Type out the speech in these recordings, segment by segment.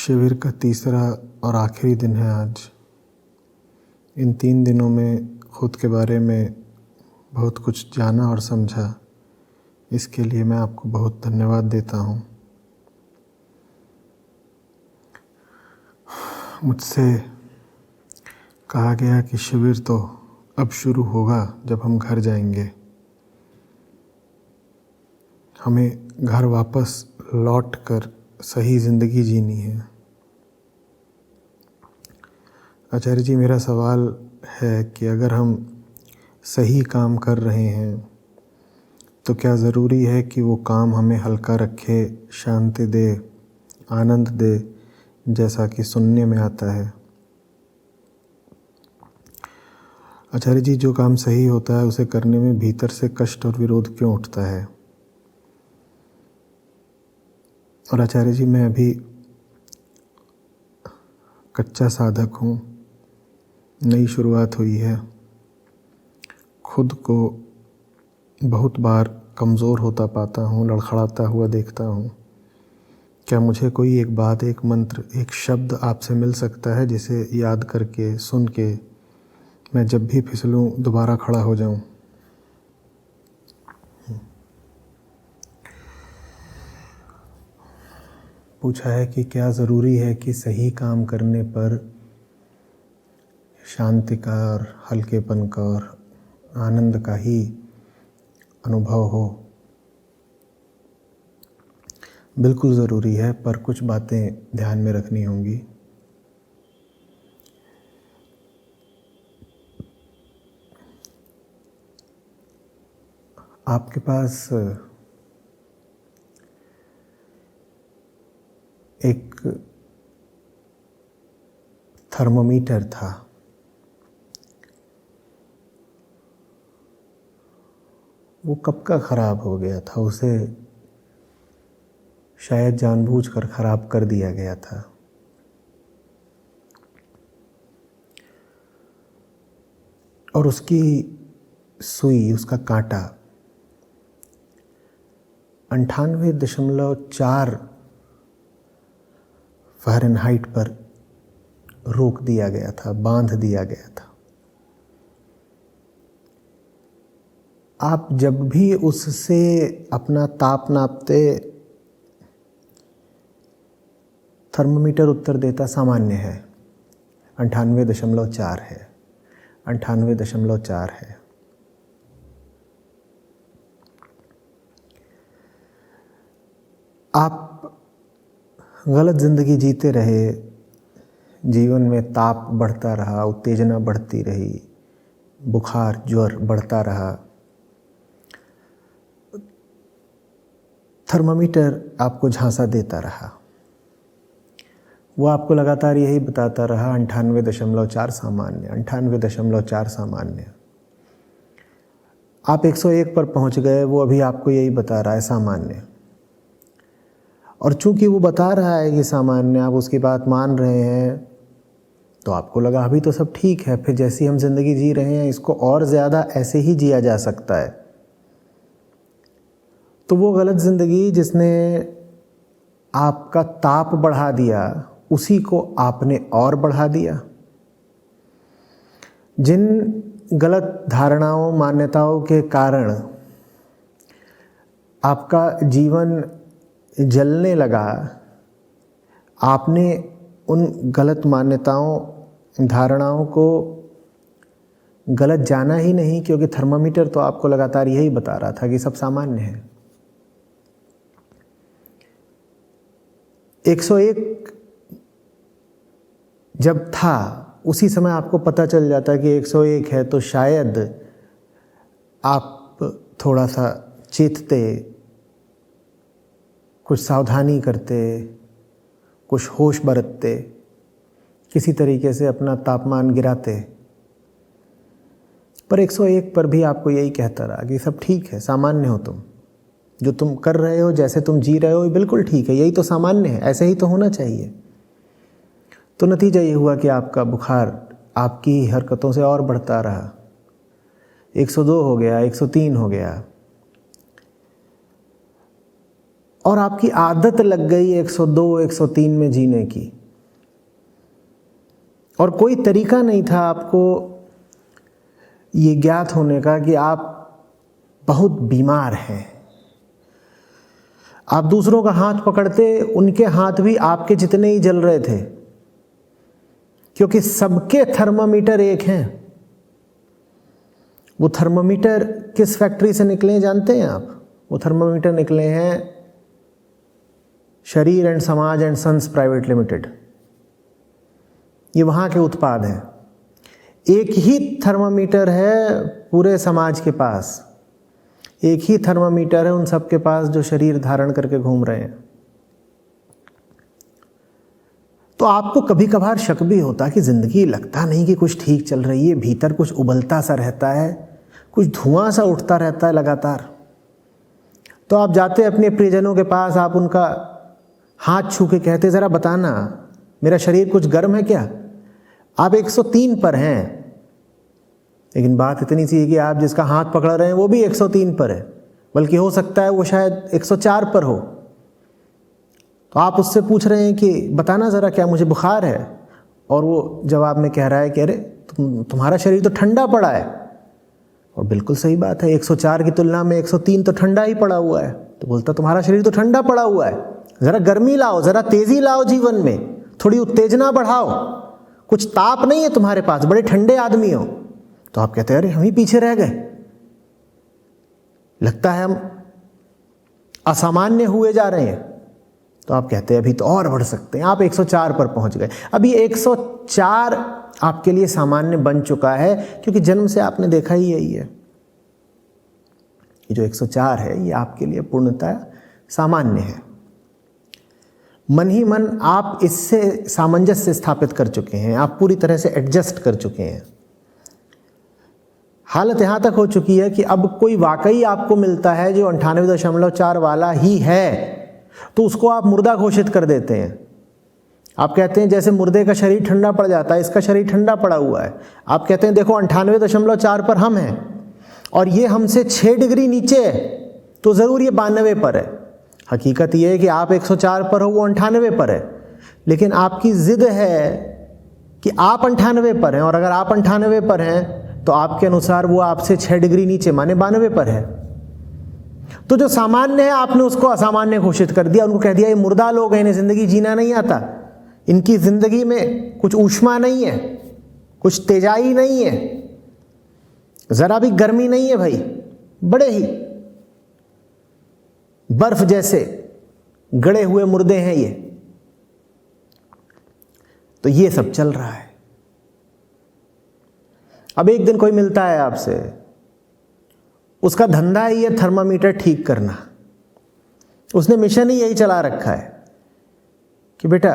शिविर का तीसरा और आखिरी दिन है आज। इन 3 दिनों में खुद के बारे में बहुत कुछ जाना और समझा। इसके लिए मैं आपको बहुत धन्यवाद देता हूँ। मुझसे कहा गया कि शिविर तो अब शुरू होगा जब हम घर जाएंगे। हमें घर वापस लौटकर सही ज़िंदगी जीनी है। आचार्य जी, मेरा सवाल है कि अगर हम सही काम कर रहे हैं तो क्या ज़रूरी है कि वो काम हमें हल्का रखे, शांति दे, आनंद दे, जैसा कि सुनने में आता है? आचार्य जी, जो काम सही होता है उसे करने में भीतर से कष्ट और विरोध क्यों उठता है? और आचार्य जी, मैं अभी कच्चा साधक हूँ, नई शुरुआत हुई है। खुद को बहुत बार कमज़ोर होता पाता हूँ, लड़खड़ाता हुआ देखता हूँ। क्या मुझे कोई एक बात, एक मंत्र, एक शब्द आपसे मिल सकता है जिसे याद करके, सुन के मैं जब भी फिसलूँ दोबारा खड़ा हो जाऊँ? पूछा है कि क्या ज़रूरी है कि सही काम करने पर शांति का और हल्केपन का और आनंद का ही अनुभव हो? बिल्कुल ज़रूरी है, पर कुछ बातें ध्यान में रखनी होंगी। आपके पास एक थर्मोमीटर था। वो कब का ख़राब हो गया था, उसे शायद जानबूझकर ख़राब कर दिया गया था। और उसकी सुई, उसका कांटा 98.4 फ़ारेनहाइट पर रोक दिया गया था, बांध दिया गया था। आप जब भी उससे अपना ताप नापते, थर्मोमीटर उत्तर देता सामान्य है, 98.4 है, 98.4 है। आप गलत ज़िंदगी जीते रहे, जीवन में ताप बढ़ता रहा, उत्तेजना बढ़ती रही, बुखार, ज्वर बढ़ता रहा। थर्मामीटर आपको झांसा देता रहा। वो आपको लगातार यही बताता रहा 98.4 सामान्य, 98.4 सामान्य। आप 101 पर पहुंच गए, वो अभी आपको यही बता रहा है सामान्य। और चूंकि वो बता रहा है कि सामान्य, आप उसकी बात मान रहे हैं, तो आपको लगा अभी तो सब ठीक है, फिर जैसी हम ज़िंदगी जी रहे हैं इसको और ज़्यादा ऐसे ही जिया जा सकता है। तो वो गलत ज़िंदगी जिसने आपका ताप बढ़ा दिया, उसी को आपने और बढ़ा दिया। जिन गलत धारणाओं, मान्यताओं के कारण आपका जीवन जलने लगा, आपने उन गलत मान्यताओं, धारणाओं को गलत जाना ही नहीं, क्योंकि थर्मामीटर तो आपको लगातार यही बता रहा था कि सब सामान्य है। 101 जब था, उसी समय आपको पता चल जाता कि 101 है, तो शायद आप थोड़ा सा चेतते, कुछ सावधानी करते, कुछ होश बरतते, किसी तरीके से अपना तापमान गिराते। पर 101 पर भी आपको यही कहता रहा कि सब ठीक है, सामान्य हो तुम, जो तुम कर रहे हो, जैसे तुम जी रहे हो, ये बिल्कुल ठीक है, यही तो सामान्य है, ऐसे ही तो होना चाहिए। तो नतीजा ये हुआ कि आपका बुखार आपकी हरकतों से और बढ़ता रहा। 102 हो गया, 103 हो गया, और आपकी आदत लग गई 102, 103 में जीने की, और कोई तरीका नहीं था आपको ये ज्ञात होने का कि आप बहुत बीमार हैं। आप दूसरों का हाथ पकड़ते, उनके हाथ भी आपके जितने ही जल रहे थे, क्योंकि सबके थर्मामीटर एक हैं। वो थर्मामीटर किस फैक्ट्री से निकले हैं जानते हैं आप? वो थर्मामीटर निकले हैं शरीर एंड समाज एंड सन्स प्राइवेट लिमिटेड। ये वहाँ के उत्पाद हैं। एक ही थर्मामीटर है पूरे समाज के पास, एक ही थर्मामीटर है उन सब के पास जो शरीर धारण करके घूम रहे हैं। तो आपको कभी कभार शक भी होता कि ज़िंदगी लगता नहीं कि कुछ ठीक चल रही है, भीतर कुछ उबलता सा रहता है, कुछ धुआं सा उठता रहता है लगातार। तो आप जाते अपने प्रियजनों के पास, आप उनका हाथ छू के कहते, ज़रा बताना मेरा शरीर कुछ गर्म है क्या? आप 103 पर हैं, लेकिन बात इतनी सी है कि आप जिसका हाथ पकड़ रहे हैं वो भी 103 पर है, बल्कि हो सकता है वो शायद 104 पर हो। तो आप उससे पूछ रहे हैं कि बताना ज़रा क्या मुझे बुखार है, और वो जवाब में कह रहा है कि अरे तुम्हारा शरीर तो ठंडा पड़ा है। और बिल्कुल सही बात है, 104 की तुलना में 103 तो ठंडा ही पड़ा हुआ है। तो बोलता तुम्हारा शरीर तो ठंडा पड़ा हुआ है, ज़रा गर्मी लाओ, ज़रा तेज़ी लाओ जीवन में, थोड़ी उत्तेजना बढ़ाओ, कुछ ताप नहीं है तुम्हारे पास, बड़े ठंडे आदमी हो। तो आप कहते हैं अरे हम ही पीछे रह गए, लगता है हम असामान्य हुए जा रहे हैं। तो आप कहते हैं अभी तो और बढ़ सकते हैं, आप 104 पर पहुंच गए। अभी 104 आपके लिए सामान्य बन चुका है, क्योंकि जन्म से आपने देखा ही यही है। ये जो 104 है ये आपके लिए पूर्णतः सामान्य है। मन ही मन आप इससे सामंजस्य स्थापित कर चुके हैं, आप पूरी तरह से एडजस्ट कर चुके हैं। हालत यहाँ तक हो चुकी है कि अब कोई वाकई आपको मिलता है जो 98.4 वाला ही है, तो उसको आप मुर्दा घोषित कर देते हैं। आप कहते हैं जैसे मुर्दे का शरीर ठंडा पड़ जाता है, इसका शरीर ठंडा पड़ा हुआ है। आप कहते हैं देखो 98.4 पर हम हैं, और ये हमसे 6 डिग्री नीचे है, तो ज़रूर ये 92 पर है। हकीकत ये है कि आप 104 पर हो, वो 98 पर है, लेकिन आपकी ज़िद है कि आप 98 पर हैं, और अगर आप 98 पर हैं तो आपके अनुसार वो आपसे 6 डिग्री नीचे माने 92 पर है। तो जो सामान्य है आपने उसको असामान्य घोषित कर दिया, उनको कह दिया ये मुर्दा लोग हैं, इन्हें ज़िंदगी जीना नहीं आता, इनकी ज़िंदगी में कुछ ऊष्मा नहीं है, कुछ तेजाई नहीं है, ज़रा भी गर्मी नहीं है भाई, बड़े ही बर्फ जैसे गड़े हुए मुर्दे हैं ये। तो ये सब चल रहा है। अब एक दिन कोई मिलता है आपसे, उसका धंधा है ये थर्मामीटर ठीक करना, उसने मिशन ही यही चला रखा है कि बेटा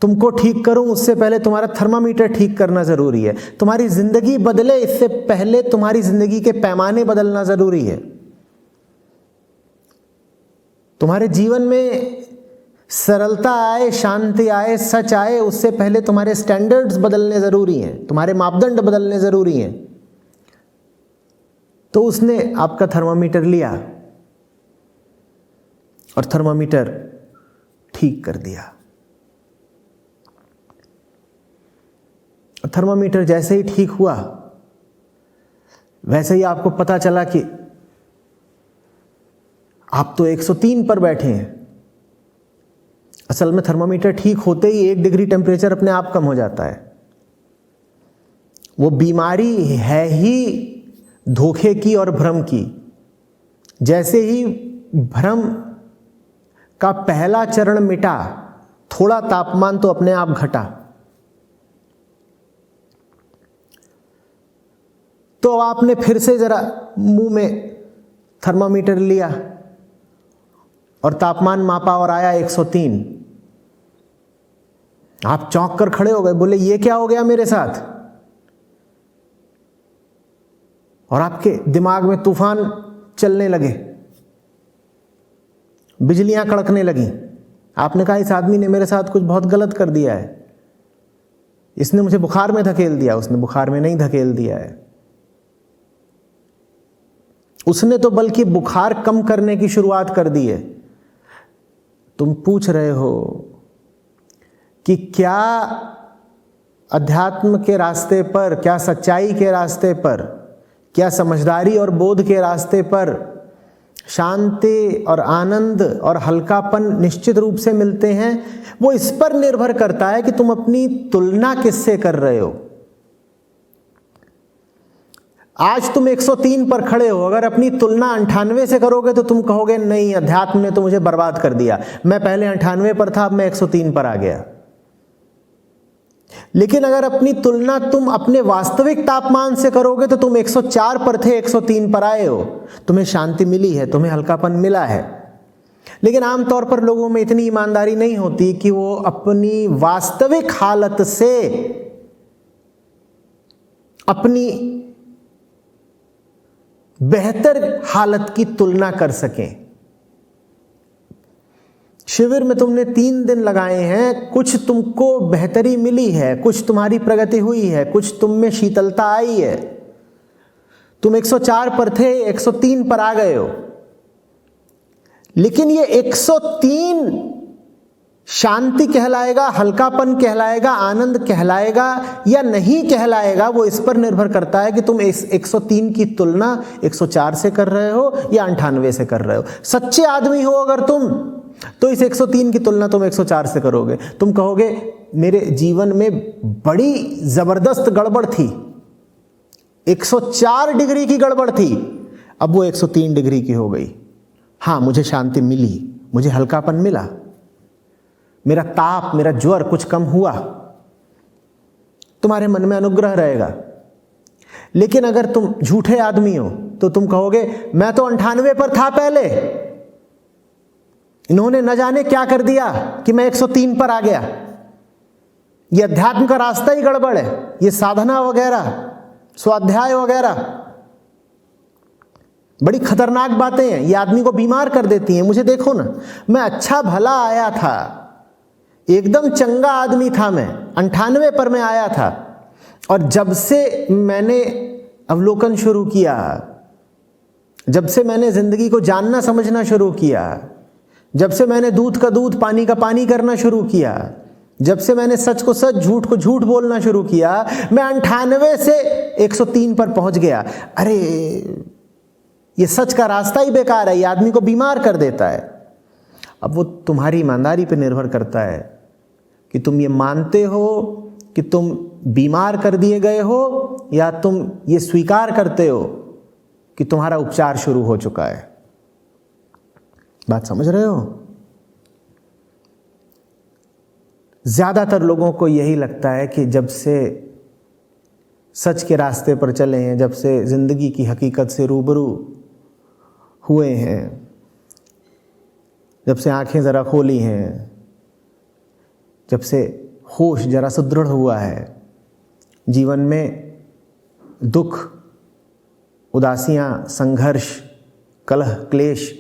तुमको ठीक करूं उससे पहले तुम्हारा थर्मामीटर ठीक करना ज़रूरी है, तुम्हारी ज़िंदगी बदले इससे पहले तुम्हारी ज़िंदगी के पैमाने बदलना ज़रूरी है, तुम्हारे जीवन में सरलता आए, शांति आए, सच आए, उससे पहले तुम्हारे स्टैंडर्ड्स बदलने ज़रूरी हैं, तुम्हारे मापदंड बदलने ज़रूरी हैं। तो उसने आपका थर्मामीटर लिया और थर्मामीटर ठीक कर दिया। थर्मामीटर जैसे ही ठीक हुआ, वैसे ही आपको पता चला कि आप तो 103 पर बैठे हैं। असल में थर्मामीटर ठीक होते ही 1 डिग्री टेम्परेचर अपने आप कम हो जाता है। वो बीमारी है ही धोखे की और भ्रम की। जैसे ही भ्रम का पहला चरण मिटा, थोड़ा तापमान तो अपने आप घटा। तो आपने फिर से जरा मुंह में थर्मामीटर लिया और तापमान मापा और आया 103। आप चौंक कर खड़े हो गए, बोले ये क्या हो गया मेरे साथ? और आपके दिमाग में तूफान चलने लगे, बिजलियां कड़कने लगी। आपने कहा इस आदमी ने मेरे साथ कुछ बहुत गलत कर दिया है, इसने मुझे बुखार में धकेल दिया। उसने बुखार में नहीं धकेल दिया है, उसने तो बल्कि बुखार कम करने की शुरुआत कर दी है। तुम पूछ रहे हो कि क्या अध्यात्म के रास्ते पर, क्या सच्चाई के रास्ते पर, क्या समझदारी और बोध के रास्ते पर शांति और आनंद और हल्कापन निश्चित रूप से मिलते हैं? वो इस पर निर्भर करता है कि तुम अपनी तुलना किससे कर रहे हो। आज तुम 103 पर खड़े हो, अगर अपनी तुलना 98 से करोगे तो तुम कहोगे नहीं, अध्यात्म ने तो मुझे बर्बाद कर दिया, मैं पहले 98 पर था, अब मैं 103 पर आ गया। लेकिन अगर अपनी तुलना तुम अपने वास्तविक तापमान से करोगे तो तुम 104 पर थे, 103 पर आए हो, तुम्हें शांति मिली है, तुम्हें हल्कापन मिला है। लेकिन आमतौर पर लोगों में इतनी ईमानदारी नहीं होती कि वो अपनी वास्तविक हालत से अपनी बेहतर हालत की तुलना कर सकें। शिविर में तुमने 3 दिन लगाए हैं, कुछ तुमको बेहतरी मिली है, कुछ तुम्हारी प्रगति हुई है, कुछ तुम में शीतलता आई है। तुम 104 पर थे, 103 पर आ गए हो। लेकिन ये 103 शांति कहलाएगा, हल्कापन कहलाएगा, आनंद कहलाएगा या नहीं कहलाएगा, वो इस पर निर्भर करता है कि तुम इस 103 की तुलना 104 से कर रहे हो या 98 से कर रहे हो। सच्चे आदमी हो अगर तुम, तो इस 103 की तुलना तुम 104 से करोगे। तुम कहोगे मेरे जीवन में बड़ी जबरदस्त गड़बड़ थी, 104 डिग्री की गड़बड़ थी, अब वो 103 डिग्री की हो गई। हाँ, मुझे शांति मिली, मुझे हल्कापन मिला, मेरा ताप, मेरा ज्वर कुछ कम हुआ, तुम्हारे मन में अनुग्रह रहेगा। लेकिन अगर तुम झूठे आदमी हो तो तुम कहोगे मैं तो 98 पर था पहले, इन्होंने न जाने क्या कर दिया कि मैं 103 पर आ गया। ये अध्यात्म का रास्ता ही गड़बड़ है, ये साधना वगैरह, स्वाध्याय वगैरह बड़ी खतरनाक बातें हैं, ये आदमी को बीमार कर देती हैं। मुझे देखो ना, मैं अच्छा भला आया था, एकदम चंगा आदमी था, मैं 98 पर मैं आया था, और जब से मैंने अवलोकन शुरू किया, जब से मैंने जिंदगी को जानना समझना शुरू किया, जब से मैंने दूध का दूध पानी का पानी करना शुरू किया, जब से मैंने सच को सच झूठ को झूठ बोलना शुरू किया, मैं 98 से 103 पर पहुंच गया। अरे ये सच का रास्ता ही बेकार है, ये आदमी को बीमार कर देता है। अब वो तुम्हारी ईमानदारी पर निर्भर करता है कि तुम ये मानते हो कि तुम बीमार कर दिए गए हो, या तुम ये स्वीकार करते हो कि तुम्हारा उपचार शुरू हो चुका है। बात समझ रहे हो? ज्यादातर लोगों को यही लगता है कि जब से सच के रास्ते पर चले हैं, जब से जिंदगी की हकीकत से रूबरू हुए हैं, जब से आंखें जरा खोली हैं, जब से होश जरा सुदृढ़ हुआ है, जीवन में दुख, उदासियां, संघर्ष, कलह, क्लेश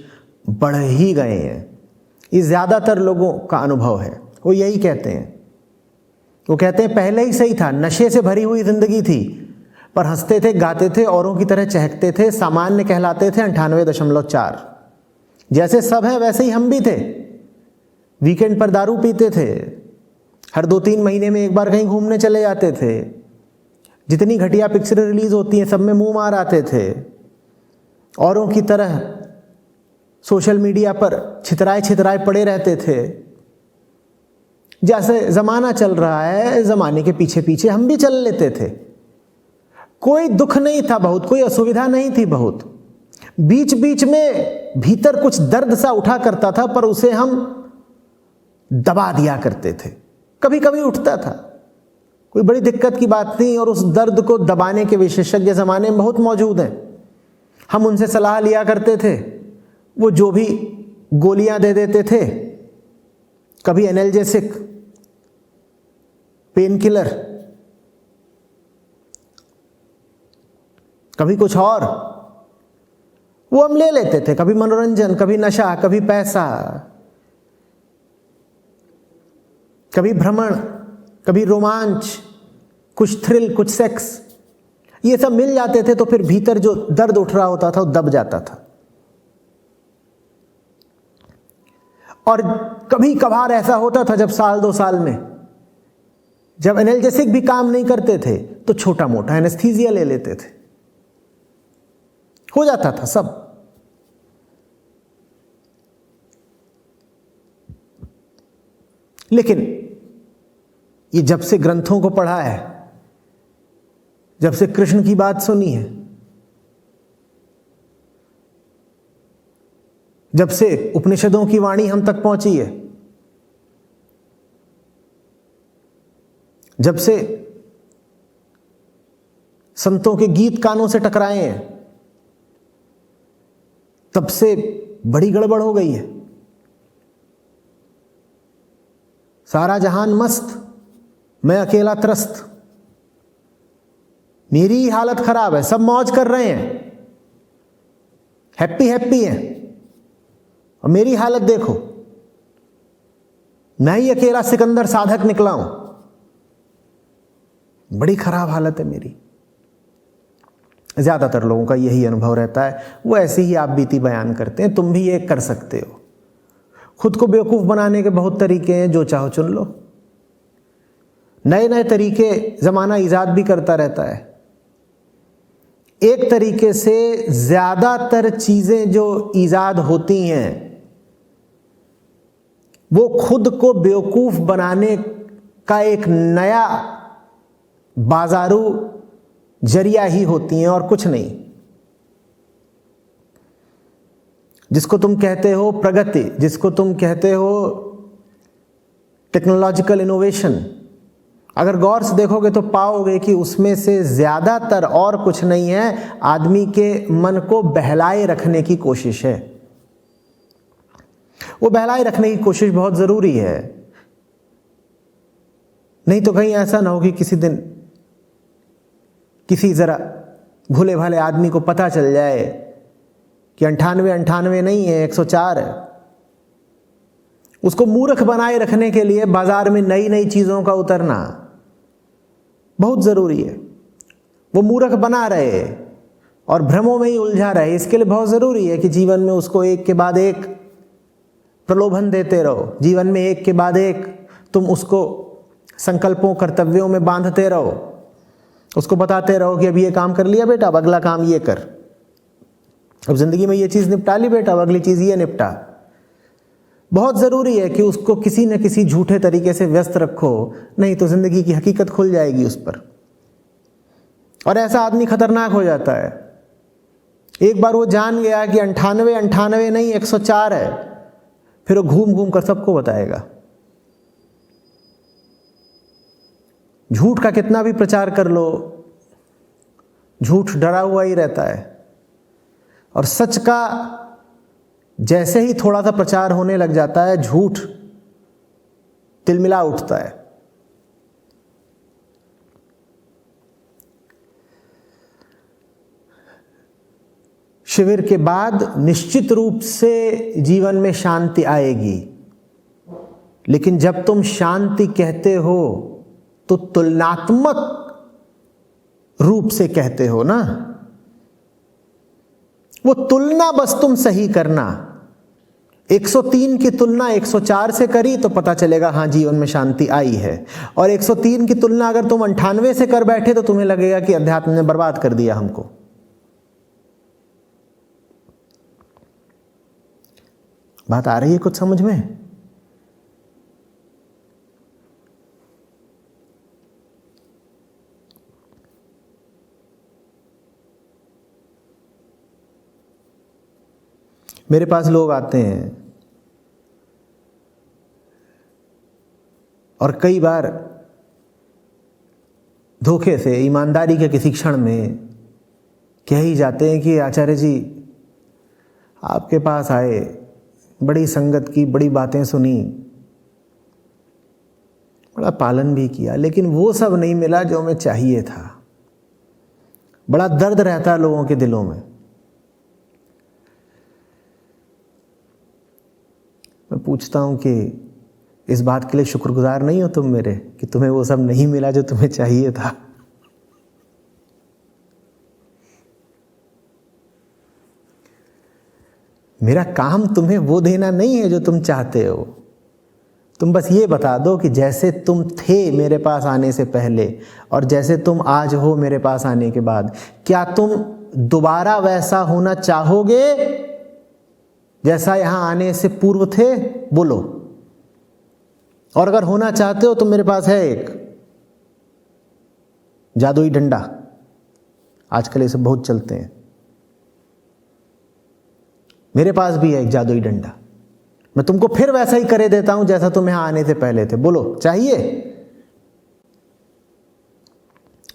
बढ़ ही गए हैं। ये ज्यादातर लोगों का अनुभव है। वो यही कहते हैं, वो कहते हैं पहले ही सही था, नशे से भरी हुई जिंदगी थी, पर हंसते थे, गाते थे, औरों की तरह चहकते थे, सामान्य कहलाते थे 98.4। जैसे सब हैं वैसे ही हम भी थे। वीकेंड पर दारू पीते थे, हर 2-3 महीने में एक बार कहीं घूमने चले जाते थे, जितनी घटिया पिक्चरें रिलीज होती हैं सब में मुंह मार आते थे, औरों की तरह सोशल मीडिया पर छितराए छितराए पड़े रहते थे। जैसे जमाना चल रहा है, जमाने के पीछे पीछे हम भी चल लेते थे। कोई दुख नहीं था बहुत, कोई असुविधा नहीं थी बहुत। बीच बीच में भीतर कुछ दर्द सा उठा करता था, पर उसे हम दबा दिया करते थे। कभी कभी उठता था, कोई बड़ी दिक्कत की बात नहीं, और उस दर्द को दबाने के विशेषज्ञ जमाने में बहुत मौजूद हैं। हम उनसे सलाह लिया करते थे, वो जो भी गोलियां दे देते थे, कभी एनाल्जेसिक, पेन किलर, कभी कुछ और, वो हम ले लेते थे। कभी मनोरंजन, कभी नशा, कभी पैसा, कभी भ्रमण, कभी रोमांच, कुछ थ्रिल, कुछ सेक्स, ये सब मिल जाते थे तो फिर भीतर जो दर्द उठ रहा होता था वो दब जाता था। और कभी कभार ऐसा होता था जब साल 2 साल में जब एनाल्जेसिक भी काम नहीं करते थे तो छोटा मोटा एनेस्थीसिया ले लेते थे, हो जाता था सब। लेकिन ये जब से ग्रंथों को पढ़ा है, जब से कृष्ण की बात सुनी है, जब से उपनिषदों की वाणी हम तक पहुंची है, जब से संतों के गीत कानों से टकराए हैं, तब से बड़ी गड़बड़ हो गई है। सारा जहान मस्त, मैं अकेला त्रस्त, मेरी ही हालत खराब है, सब मौज कर रहे हैं, हैप्पी हैप्पी हैं, और मेरी हालत देखो, मैं ही अकेला सिकंदर साधक निकला हूं, बड़ी खराब हालत है मेरी। ज्यादातर लोगों का यही अनुभव रहता है। वो ऐसी ही आप बीती बयान करते हैं। तुम भी ये कर सकते हो। खुद को बेवकूफ बनाने के बहुत तरीके हैं, जो चाहो चुन लो। नए नए तरीके जमाना ईजाद भी करता रहता है। एक तरीके से ज्यादातर चीजें जो ईजाद होती हैं वो खुद को बेवकूफ बनाने का एक नया बाजारू जरिया ही होती हैं और कुछ नहीं। जिसको तुम कहते हो प्रगति, जिसको तुम कहते हो टेक्नोलॉजिकल इनोवेशन, अगर गौर से देखोगे तो पाओगे कि उसमें से ज्यादातर और कुछ नहीं है, आदमी के मन को बहलाए रखने की कोशिश है। वो बहलाए रखने की कोशिश बहुत जरूरी है, नहीं तो कहीं ऐसा ना हो कि किसी दिन किसी जरा भूले भाले आदमी को पता चल जाए कि 98 नहीं है, 104 है। उसको मूर्ख बनाए रखने के लिए बाजार में नई नई चीजों का उतरना बहुत जरूरी है। वो मूर्ख बना रहे और भ्रमों में ही उलझा रहे, इसके लिए बहुत जरूरी है कि जीवन में उसको एक के बाद एक प्रलोभन देते रहो। जीवन में एक के बाद एक तुम उसको संकल्पों कर्तव्यों में बांधते रहो, उसको बताते रहो कि अभी ये काम कर लिया बेटा, अब अगला काम ये कर, अब जिंदगी में ये चीज निपटा ली बेटा, अब अगली चीज ये निपटा। बहुत जरूरी है कि उसको किसी न किसी झूठे तरीके से व्यस्त रखो, नहीं तो जिंदगी की हकीकत खुल जाएगी उस पर। और ऐसा आदमी खतरनाक हो जाता है। एक बार वो जान गया कि 98 नहीं 104 है, फिर वो घूम घूम कर सबको बताएगा। झूठ का कितना भी प्रचार कर लो, झूठ डरा हुआ ही रहता है। और सच का जैसे ही थोड़ा सा प्रचार होने लग जाता है, झूठ तिलमिला उठता है। शिविर के बाद निश्चित रूप से जीवन में शांति आएगी, लेकिन जब तुम शांति कहते हो तो तुलनात्मक रूप से कहते हो ना। वो तुलना बस तुम सही करना। 103 की तुलना 104 से करी तो पता चलेगा हाँ जीवन में शांति आई है, और 103 की तुलना अगर तुम 98 से कर बैठे तो तुम्हें लगेगा कि अध्यात्म ने बर्बाद कर दिया हमको। बात आ रही है कुछ समझ में? मेरे पास लोग आते हैं और कई बार धोखे से, ईमानदारी के किसी क्षण में कह ही जाते हैं कि आचार्य जी आपके पास आए, बड़ी संगत की, बड़ी बातें सुनी, बड़ा पालन भी किया, लेकिन वो सब नहीं मिला जो हमें चाहिए था। बड़ा दर्द रहता है लोगों के दिलों में। मैं पूछता हूं कि इस बात के लिए शुक्रगुजार नहीं हो तुम मेरे कि तुम्हें वो सब नहीं मिला जो तुम्हें चाहिए था? मेरा काम तुम्हें वो देना नहीं है जो तुम चाहते हो, तुम बस ये बता दो कि जैसे तुम थे मेरे पास आने से पहले और जैसे तुम आज हो मेरे पास आने के बाद, क्या तुम दोबारा वैसा होना चाहोगे जैसा यहां आने से पूर्व थे? बोलो। और अगर होना चाहते हो तो मेरे पास है एक जादुई डंडा, आजकल ये सब बहुत चलते हैं। मेरे पास भी है एक जादुई डंडा, मैं तुमको फिर वैसा ही करे देता हूं जैसा तुम यहां आने से पहले थे। बोलो, चाहिए?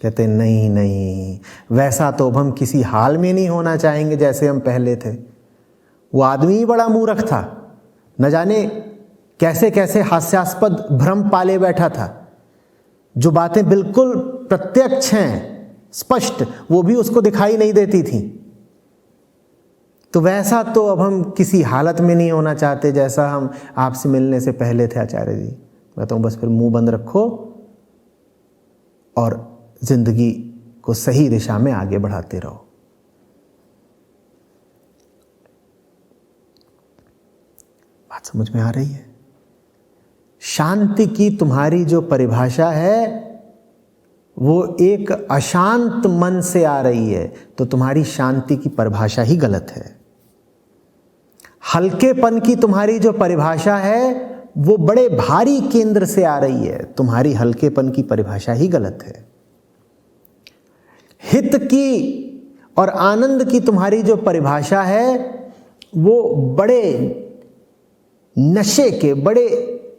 कहते नहीं नहीं, वैसा तो अब हम किसी हाल में नहीं होना चाहेंगे जैसे हम पहले थे। वो आदमी ही बड़ा मूर्ख था, न जाने कैसे कैसे हास्यास्पद भ्रम पाले बैठा था। जो बातें बिल्कुल प्रत्यक्ष हैं, स्पष्ट, वो भी उसको दिखाई नहीं देती थी। तो वैसा तो अब हम किसी हालत में नहीं होना चाहते जैसा हम आपसे मिलने से पहले थे आचार्य जी। मैं तो बस फिर मुंह बंद रखो और जिंदगी को सही दिशा में आगे बढ़ाते रहो। बात समझ में आ रही है? शांति की तुम्हारी जो परिभाषा है वो एक अशांत मन से आ रही है, तो तुम्हारी शांति की परिभाषा ही गलत है। हल्केपन की तुम्हारी जो परिभाषा है वो बड़े भारी केंद्र से आ रही है, तुम्हारी हल्केपन की परिभाषा ही गलत है। हित की और आनंद की तुम्हारी जो परिभाषा है वो बड़े नशे के, बड़े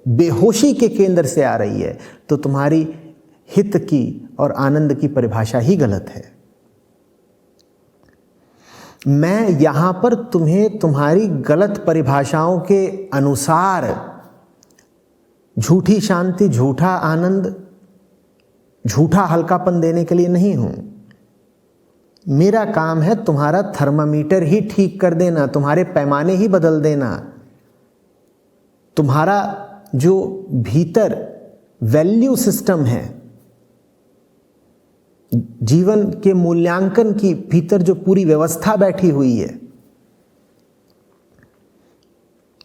बेहोशी के केंद्र से आ रही है, तो तुम्हारी हित की और आनंद की परिभाषा ही गलत है। मैं यहां पर तुम्हें तुम्हारी गलत परिभाषाओं के अनुसार झूठी शांति, झूठा आनंद, झूठा हल्कापन देने के लिए नहीं हूं। मेरा काम है तुम्हारा थर्मामीटर ही ठीक कर देना, तुम्हारे पैमाने ही बदल देना। तुम्हारा जो भीतर वैल्यू सिस्टम है, जीवन के मूल्यांकन की भीतर जो पूरी व्यवस्था बैठी हुई है,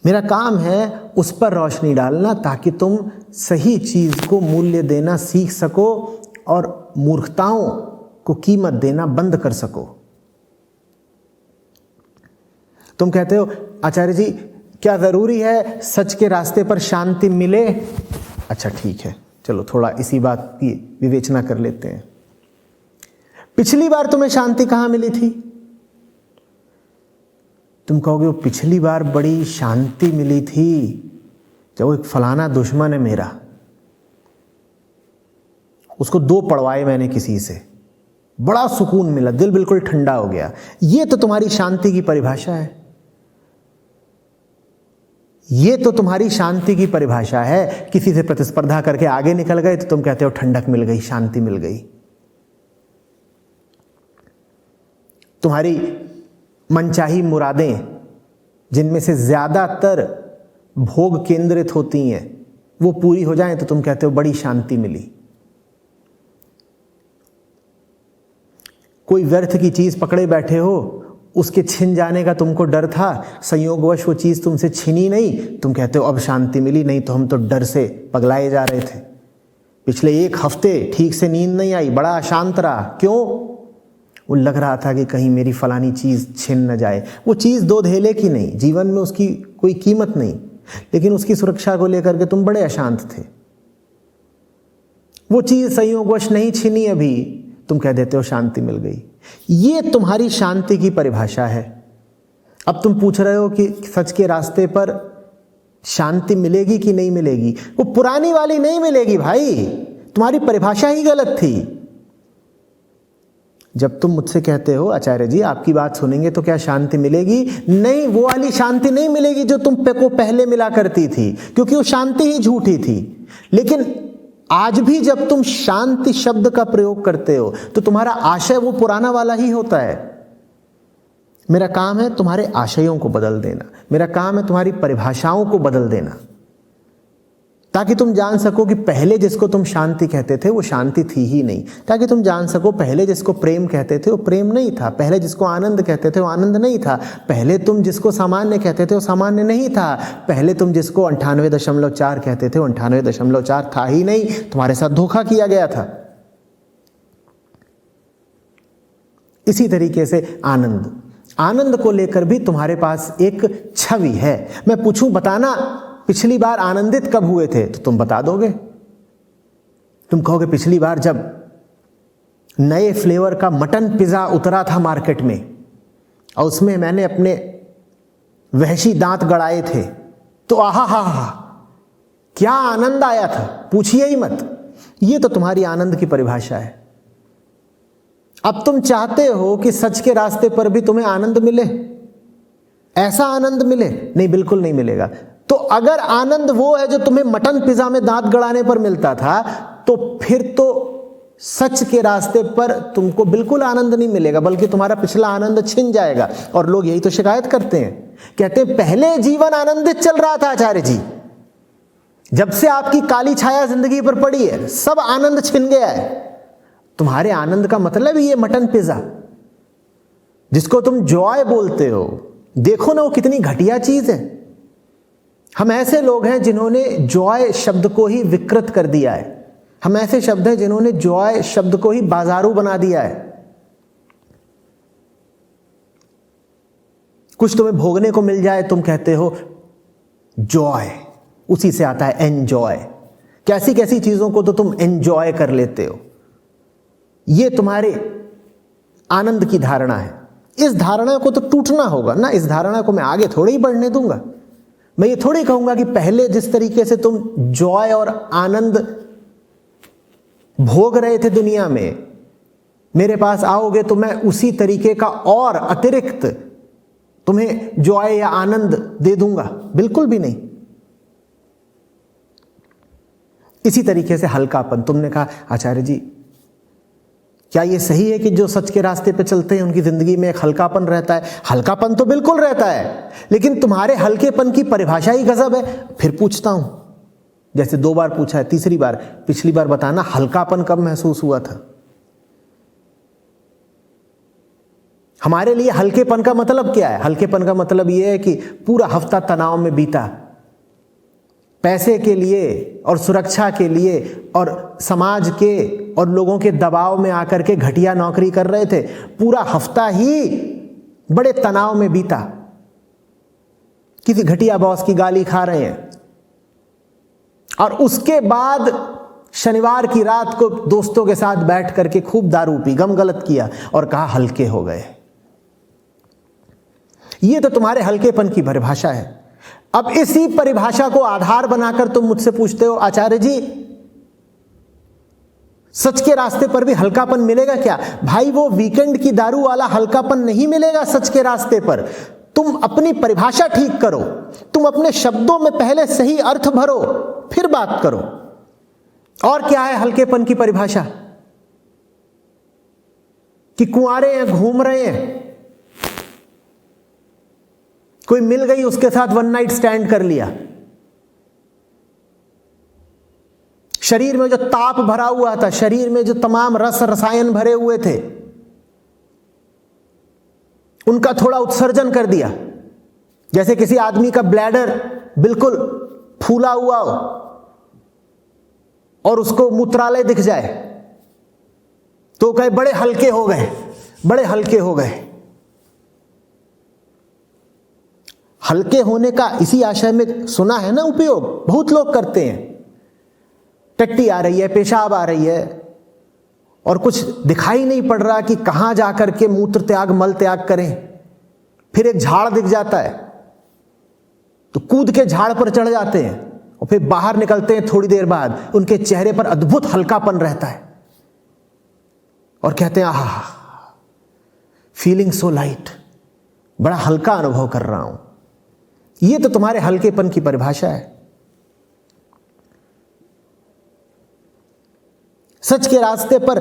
मेरा काम है उस पर रोशनी डालना ताकि तुम सही चीज को मूल्य देना सीख सको और मूर्खताओं को कीमत देना बंद कर सको। तुम कहते हो आचार्य जी क्या जरूरी है सच के रास्ते पर शांति मिले? अच्छा ठीक है, चलो थोड़ा इसी बात की विवेचना कर लेते हैं। पिछली बार तुम्हें शांति कहां मिली थी? तुम कहोगे वो पिछली बार बड़ी शांति मिली थी जब वो एक फलाना दुश्मन है मेरा, उसको 2 पड़वाए मैंने किसी से, बड़ा सुकून मिला, दिल बिल्कुल ठंडा हो गया। ये तो तुम्हारी शांति की परिभाषा है। ये तो तुम्हारी शांति की परिभाषा है। किसी से प्रतिस्पर्धा करके आगे निकल गए तो तुम कहते हो ठंडक मिल गई, शांति मिल गई। तुम्हारी मनचाही मुरादें जिनमें से ज्यादातर भोग केंद्रित होती हैं वो पूरी हो जाएं तो तुम कहते हो बड़ी शांति मिली। कोई व्यर्थ की चीज पकड़े बैठे हो, उसके छिन जाने का तुमको डर था, संयोगवश वो चीज तुमसे छिनी नहीं, तुम कहते हो अब शांति मिली, नहीं तो हम तो डर से पगलाए जा रहे थे। पिछले 1 हफ्ते ठीक से नींद नहीं आई, बड़ा अशांत रहा। क्यों? वो लग रहा था कि कहीं मेरी फलानी चीज छिन न जाए। वो चीज 2 धेले की नहीं, जीवन में उसकी कोई कीमत नहीं, लेकिन उसकी सुरक्षा को लेकर के तुम बड़े अशांत थे। वो चीज संयोगवश नहीं छिनी अभी, तुम कह देते हो शांति मिल गई। ये तुम्हारी शांति की परिभाषा है। अब तुम पूछ रहे हो कि सच के रास्ते पर शांति मिलेगी कि नहीं मिलेगी? वो पुरानी वाली नहीं मिलेगी भाई, तुम्हारी परिभाषा ही गलत थी। जब तुम मुझसे कहते हो आचार्य जी आपकी बात सुनेंगे तो क्या शांति मिलेगी, नहीं, वो वाली शांति नहीं मिलेगी जो तुम पे को पहले मिला करती थी, क्योंकि वो शांति ही झूठी थी। लेकिन आज भी जब तुम शांति शब्द का प्रयोग करते हो तो तुम्हारा आशय वो पुराना वाला ही होता है। मेरा काम है तुम्हारे आशयों को बदल देना, मेरा काम है तुम्हारी परिभाषाओं को बदल देना। ताकि तुम जान सको कि पहले जिसको तुम शांति कहते थे वो शांति थी ही नहीं, ताकि तुम जान सको पहले जिसको प्रेम कहते थे वो प्रेम नहीं था, पहले जिसको आनंद कहते थे वो आनंद नहीं था, पहले तुम जिसको सामान्य कहते थे वो सामान्य नहीं था, पहले तुम जिसको 98.4 कहते थे वो 98.4 था ही नहीं, तुम्हारे साथ धोखा किया गया था। इसी तरीके से आनंद को लेकर भी तुम्हारे पास एक छवि है। मैं पूछूं, बताना पिछली बार आनंदित कब हुए थे, तो तुम बता दोगे। तुम कहोगे पिछली बार जब नए फ्लेवर का मटन पिज़्ज़ा उतरा था मार्केट में और उसमें मैंने अपने वहशी दांत गड़ाए थे, तो आहा हा हा क्या आनंद आया था, पूछिए ही मत। ये तो तुम्हारी आनंद की परिभाषा है। अब तुम चाहते हो कि सच के रास्ते पर भी तुम्हें आनंद मिले, ऐसा आनंद मिले? नहीं, बिल्कुल नहीं मिलेगा। तो अगर आनंद वो है जो तुम्हें मटन पिज़्ज़ा में दांत गड़ाने पर मिलता था, तो फिर तो सच के रास्ते पर तुमको बिल्कुल आनंद नहीं मिलेगा, बल्कि तुम्हारा पिछला आनंद छिन जाएगा। और लोग यही तो शिकायत करते हैं, कहते हैं पहले जीवन आनंदित चल रहा था आचार्य जी, जब से आपकी काली छाया जिंदगी पर पड़ी है सब आनंद छिन गया है। तुम्हारे आनंद का मतलब ही ये मटन पिज़्ज़ा जिसको तुम जॉय बोलते हो, देखो ना वो कितनी घटिया चीज है। हम ऐसे लोग हैं जिन्होंने जॉय शब्द को ही विकृत कर दिया है। हम ऐसे शब्द हैं जिन्होंने जॉय शब्द को ही बाजारू बना दिया है। कुछ तुम्हें भोगने को मिल जाए, तुम कहते हो जॉय, उसी से आता है एंजॉय। कैसी कैसी चीजों को तो तुम एंजॉय कर लेते हो। ये तुम्हारे आनंद की धारणा है। इस धारणा को तो टूटना होगा ना। इस धारणा को मैं आगे थोड़ी ही बढ़ने दूंगा। मैं ये थोड़ी कहूंगा कि पहले जिस तरीके से तुम जॉय और आनंद भोग रहे थे दुनिया में, मेरे पास आओगे तो मैं उसी तरीके का और अतिरिक्त तुम्हें जॉय या आनंद दे दूंगा, बिल्कुल भी नहीं। इसी तरीके से हल्कापन। तुमने कहा आचार्य जी क्या ये सही है कि जो सच के रास्ते पे चलते हैं उनकी जिंदगी में एक हल्कापन रहता है? हल्कापन तो बिल्कुल रहता है, लेकिन तुम्हारे हल्केपन की परिभाषा ही गजब है। फिर पूछता हूं, जैसे 2 बार पूछा है, तीसरी बार, पिछली बार बताना हल्कापन कब महसूस हुआ था? हमारे लिए हल्केपन का मतलब क्या है? हल्केपन का मतलब यह है कि पूरा हफ्ता तनाव में बीता, पैसे के लिए और सुरक्षा के लिए और समाज के और लोगों के दबाव में आकर के घटिया नौकरी कर रहे थे। पूरा हफ्ता ही बड़े तनाव में बीता, किसी घटिया बॉस की गाली खा रहे हैं, और उसके बाद शनिवार की रात को दोस्तों के साथ बैठ करके खूब दारू पी, गम गलत किया और कहा हल्के हो गए। ये तो तुम्हारे हल्केपन की परिभाषा है। अब इसी परिभाषा को आधार बनाकर तुम मुझसे पूछते हो आचार्य जी सच के रास्ते पर भी हल्कापन मिलेगा क्या? भाई वो वीकेंड की दारू वाला हल्कापन नहीं मिलेगा सच के रास्ते पर। तुम अपनी परिभाषा ठीक करो, तुम अपने शब्दों में पहले सही अर्थ भरो, फिर बात करो। और क्या है हल्केपन की परिभाषा? कि कुंवारे हैं, घूम रहे हैं, कोई मिल गई उसके साथ वन नाइट स्टैंड कर लिया, शरीर में जो ताप भरा हुआ था, शरीर में जो तमाम रस रसायन भरे हुए थे, उनका थोड़ा उत्सर्जन कर दिया। जैसे किसी आदमी का ब्लैडर बिल्कुल फूला हुआ हो और उसको मूत्रालय दिख जाए तो कहे बड़े हल्के हो गए, बड़े हल्के हो गए। हल्के होने का इसी आशय में सुना है ना उपयोग, बहुत लोग करते हैं। टट्टी आ रही है, पेशाब आ रही है और कुछ दिखाई नहीं पड़ रहा कि कहां जाकर के मूत्र त्याग मल त्याग करें, फिर एक झाड़ दिख जाता है तो कूद के झाड़ पर चढ़ जाते हैं और फिर बाहर निकलते हैं थोड़ी देर बाद, उनके चेहरे पर अद्भुत हल्कापन रहता है और कहते हैं आहा फीलिंग सो लाइट, बड़ा हल्का अनुभव कर रहा हूं। ये तो तुम्हारे हल्केपन की परिभाषा है। सच के रास्ते पर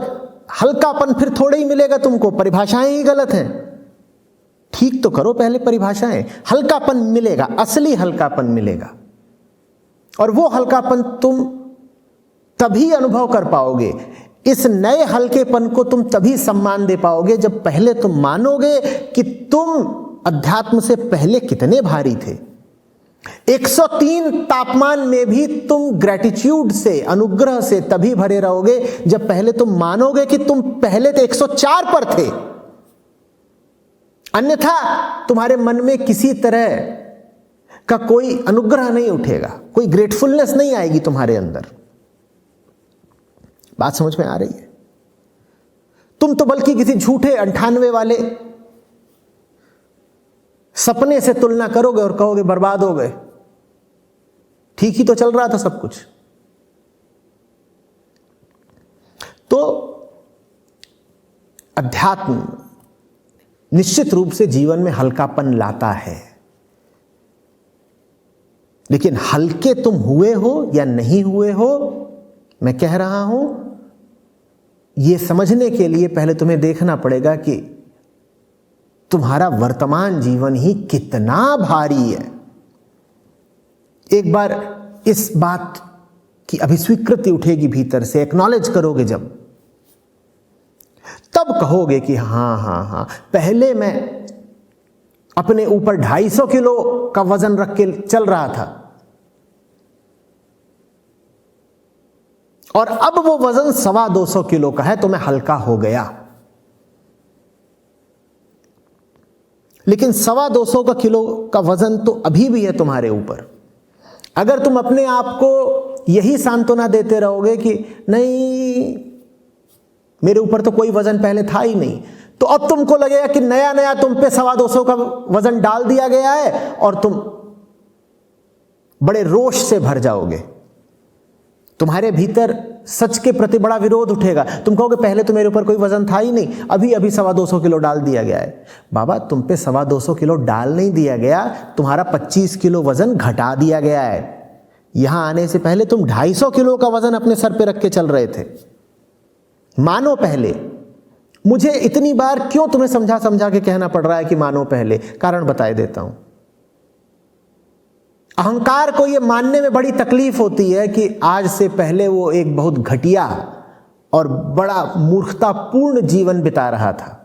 हल्कापन फिर थोड़ा ही मिलेगा तुमको, परिभाषाएं ही गलत हैं। ठीक तो करो पहले परिभाषाएं। हल्कापन मिलेगा, असली हल्कापन मिलेगा। और वो हल्कापन तुम तभी अनुभव कर पाओगे, इस नए हल्केपन को तुम तभी सम्मान दे पाओगे जब पहले तुम मानोगे कि तुम अध्यात्म से पहले कितने भारी थे। 103 तापमान में भी तुम ग्रेटिट्यूड से, अनुग्रह से तभी भरे रहोगे जब पहले तुम मानोगे कि तुम पहले तो 104 पर थे। अन्यथा तुम्हारे मन में किसी तरह का कोई अनुग्रह नहीं उठेगा, कोई ग्रेटफुलनेस नहीं आएगी तुम्हारे अंदर। बात समझ में आ रही है? तुम तो बल्कि किसी झूठे 98 वाले सपने से तुलना करोगे और कहोगे बर्बाद हो गए, ठीक ही तो चल रहा था सब कुछ। तो अध्यात्म निश्चित रूप से जीवन में हल्कापन लाता है, लेकिन हल्के तुम हुए हो या नहीं हुए हो, मैं कह रहा हूं, यह समझने के लिए पहले तुम्हें देखना पड़ेगा कि तुम्हारा वर्तमान जीवन ही कितना भारी है। एक बार इस बात की अभिस्वीकृति उठेगी भीतर से, एक्नॉलेज करोगे जब, तब कहोगे कि हाँ, पहले मैं अपने ऊपर 250 किलो का वजन रख के चल रहा था और अब वो वजन 225 किलो का है, तो मैं हल्का हो गया। लेकिन 225 किलो का वजन तो अभी भी है तुम्हारे ऊपर। अगर तुम अपने आप को यही सांत्वना देते रहोगे कि नहीं, मेरे ऊपर तो कोई वजन पहले था ही नहीं, तो अब तुमको लगेगा कि नया नया तुम पे 225 का वजन डाल दिया गया है और तुम बड़े रोष से भर जाओगे। तुम्हारे भीतर सच के प्रति बड़ा विरोध उठेगा। तुम कहोगे पहले तो मेरे ऊपर कोई वजन था ही नहीं, अभी 225 किलो डाल दिया गया है। बाबा, तुम पे 225 किलो डाल नहीं दिया गया, तुम्हारा 25 किलो वजन घटा दिया गया है। यहां आने से पहले तुम 250 किलो का वजन अपने सर पे रख के चल रहे थे। मानो पहले। मुझे इतनी बार क्यों तुम्हें समझा समझा के कहना पड़ रहा है कि मानो पहले? कारण बताए देता हूं। अहंकार को यह मानने में बड़ी तकलीफ होती है कि आज से पहले वो एक बहुत घटिया और बड़ा मूर्खतापूर्ण जीवन बिता रहा था।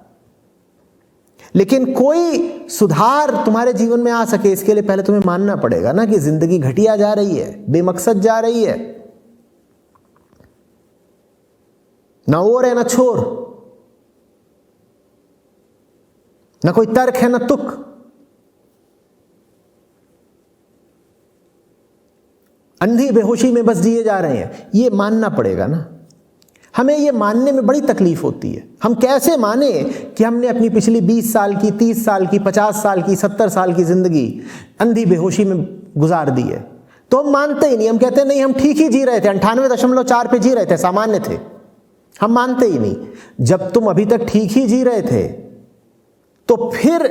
लेकिन कोई सुधार तुम्हारे जीवन में आ सके, इसके लिए पहले तुम्हें मानना पड़ेगा ना कि जिंदगी घटिया जा रही है, बेमकसद जा रही है, ना ओर है ना छोर, ना कोई तर्क है ना तुक। अंधी बेहोशी में बस जिए जा रहे हैं। ये मानना पड़ेगा ना। हमें ये मानने में बड़ी तकलीफ होती है। हम कैसे माने कि हमने अपनी पिछली 20 साल की, 30 साल की, 50 साल की, 70 साल की जिंदगी अंधी बेहोशी में गुजार दी है? तो हम मानते ही नहीं। हम कहते हैं नहीं, हम ठीक ही जी रहे थे, 98.4 पे जी रहे थे, सामान्य थे। हम मानते ही नहीं। जब तुम अभी तक ठीक ही जी रहे थे, तो फिर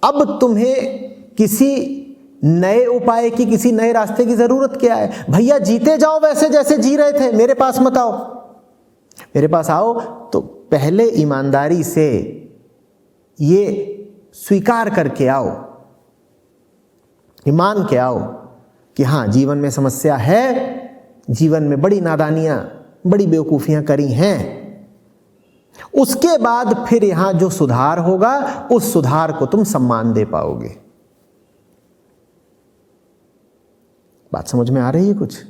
अब तुम्हें किसी नए उपाय की, किसी नए रास्ते की जरूरत क्या है? भैया, जीते जाओ वैसे जैसे जी रहे थे, मेरे पास मत आओ। मेरे पास आओ तो पहले ईमानदारी से ये स्वीकार करके आओ, ईमान के आओ कि हाँ, जीवन में समस्या है, जीवन में बड़ी नादानियां, बड़ी बेवकूफियां करी हैं। उसके बाद फिर यहां जो सुधार होगा, उस सुधार को तुम सम्मान दे पाओगे। बात समझ में आ रही है कुछ?